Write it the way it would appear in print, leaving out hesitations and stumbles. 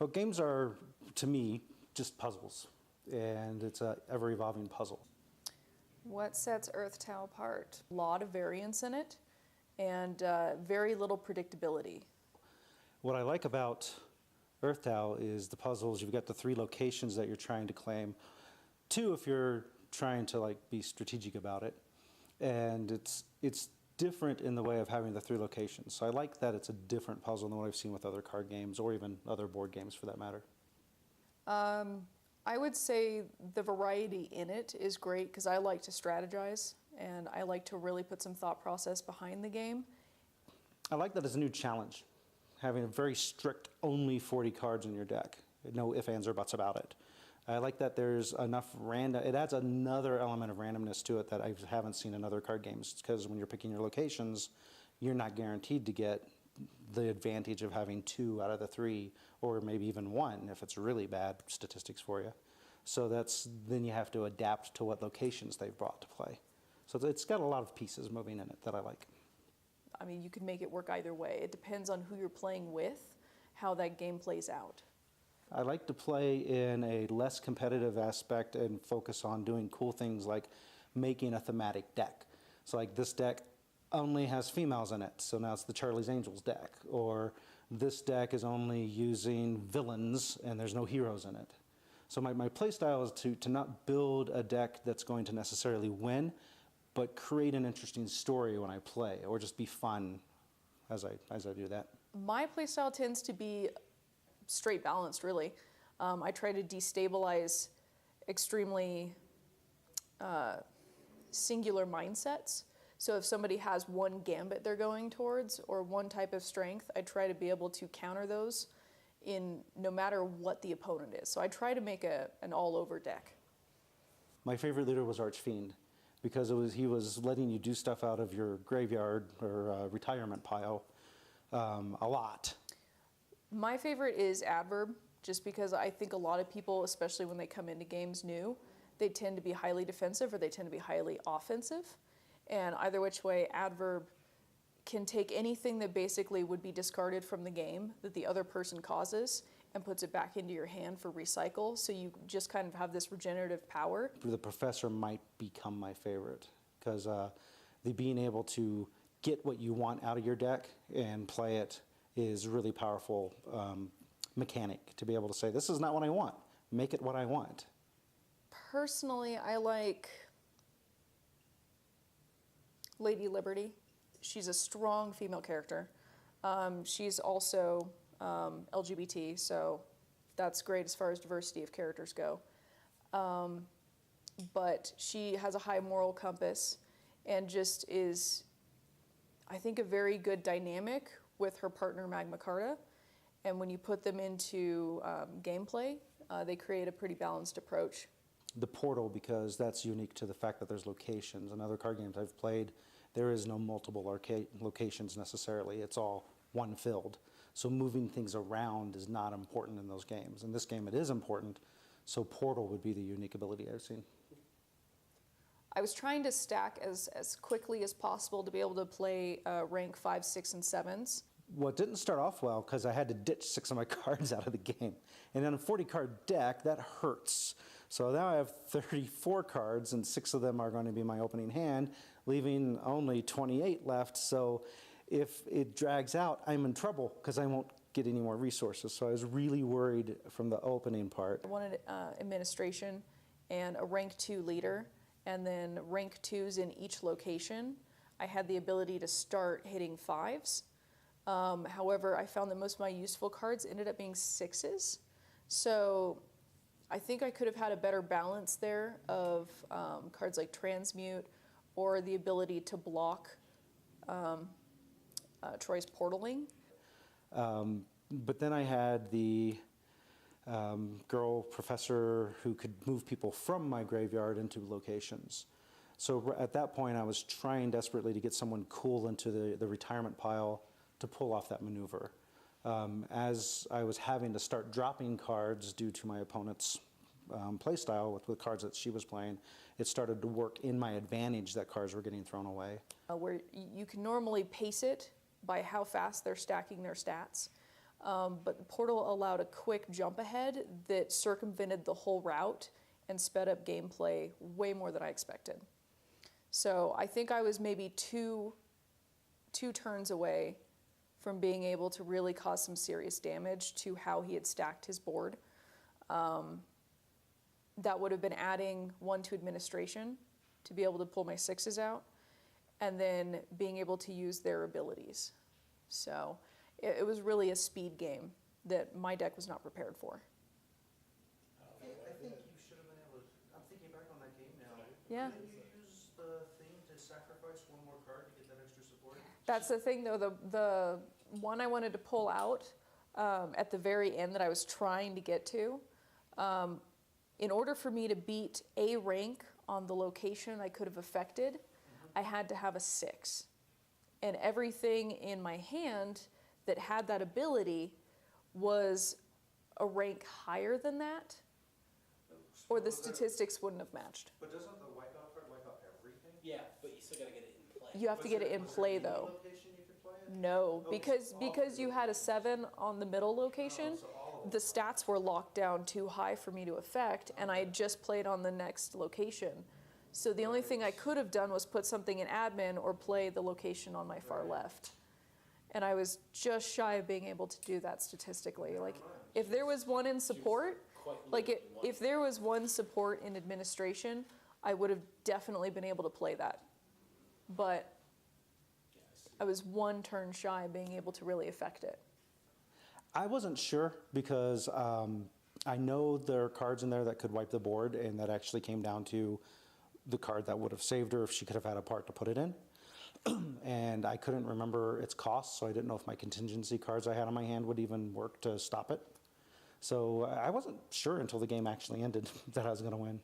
Well, games are, to me, just puzzles, and it's an ever-evolving puzzle. What sets Earth Tau apart? A lot of variance in it, and very little predictability. What I like about Earth Tau is the puzzles. You've got the 3 locations that you're trying to claim. 2 if you're trying to be strategic about it, and it's different in the way of having the 3 locations. So I like that it's a different puzzle than what I've seen with other card games or even other board games for that matter. I would say the variety in it is great because I like to strategize and I like to really put some thought process behind the game. I like that it's a new challenge, having a very strict only 40 cards in your deck. No ifs, ands, or buts about it. I like that there's enough random, it adds another element of randomness to it that I haven't seen in other card games, because when you're picking your locations, you're not guaranteed to get the advantage of having 2 out of the 3, or maybe even 1 if it's really bad statistics for you. So then you have to adapt to what locations they've brought to play. So it's got a lot of pieces moving in it that I like. I mean, you can make it work either way. It depends on who you're playing with, how that game plays out. I like to play in a less competitive aspect and focus on doing cool things like making a thematic deck. So like this deck only has females in it, so now it's the Charlie's Angels deck. Or this deck is only using villains and there's no heroes in it. So my play style is to not build a deck that's going to necessarily win, but create an interesting story when I play, or just be fun as I do that. My play style tends to be straight balanced, really. I try to destabilize extremely singular mindsets. So if somebody has one gambit they're going towards or one type of strength, I try to be able to counter those in no matter what the opponent is. So I try to make an all-over deck. My favorite leader was Archfiend, because he was letting you do stuff out of your graveyard or retirement pile a lot. My favorite is Adverb, just because I think a lot of people, especially when they come into games new, they tend to be highly defensive or they tend to be highly offensive. And either which way, Adverb can take anything that basically would be discarded from the game that the other person causes and puts it back into your hand for recycle. So you just kind of have this regenerative power. The Professor might become my favorite, because the being able to get what you want out of your deck and play it is really powerful mechanic, to be able to say, this is not what I want, make it what I want. Personally, I like Lady Liberty. She's a strong female character. She's also LGBT, so that's great as far as diversity of characters go. But she has a high moral compass and just is, I think, a very good dynamic with her partner Magna Carta. And when you put them into gameplay, they create a pretty balanced approach. The portal, because that's unique to the fact that there's locations. In other card games I've played, there is no multiple locations necessarily. It's all one filled. So moving things around is not important in those games. In this game it is important, so portal would be the unique ability I've seen. I was trying to stack as quickly as possible to be able to play rank 5, 6, and 7s. Well, it didn't start off well because I had to ditch 6 of my cards out of the game. And on a 40-card deck, that hurts. So now I have 34 cards, and 6 of them are going to be my opening hand, leaving only 28 left. So if it drags out, I'm in trouble because I won't get any more resources. So I was really worried from the opening part. I wanted administration and a rank 2 leader, and then rank 2s in each location. I had the ability to start hitting 5s. However, I found that most of my useful cards ended up being 6s. So I think I could have had a better balance there of cards like Transmute or the ability to block Troy's portaling. But then I had the girl professor who could move people from my graveyard into locations. So at that point I was trying desperately to get someone cool into the retirement pile to pull off that maneuver. As I was having to start dropping cards due to my opponent's play style with cards that she was playing, it started to work in my advantage that cards were getting thrown away. Where you can normally pace it by how fast they're stacking their stats. but the portal allowed a quick jump ahead that circumvented the whole route and sped up gameplay way more than I expected. So I think I was maybe two turns away from being able to really cause some serious damage to how he had stacked his board. That would have been adding 1 to administration to be able to pull my 6s out, and then being able to use their abilities. So it was really a speed game that my deck was not prepared for. I think you should have been able to, I'm thinking back on that game now. Yeah. Didn't you use the thing to sacrifice 1 more card to get that extra support? That's the thing, though. The one I wanted to pull out at the very end that I was trying to get to, in order for me to beat a rank on the location I could have affected, I had to have a 6. And everything in my hand that had that ability was a rank higher than that, or the statistics wouldn't have matched. But doesn't the wipeout card wipe out everything? Yeah, but you still gotta get it in play. You have to get it in play, though. Location you could play it? No, Oh, because you had a 7 on the middle location, so all of the stats were locked down too high for me to affect, and I had just played on the next location. So the only thing I could have done was put something in admin or play the location on my far left. And I was just shy of being able to do that statistically. Like, if there was one in support, if there was one support in administration, I would have definitely been able to play that. But I was 1 turn shy of being able to really affect it. I wasn't sure because I know there are cards in there that could wipe the board, and that actually came down to the card that would have saved her if she could have had a part to put it in. And I couldn't remember its cost, so I didn't know if my contingency cards I had on my hand would even work to stop it. So I wasn't sure until the game actually ended that I was going to win.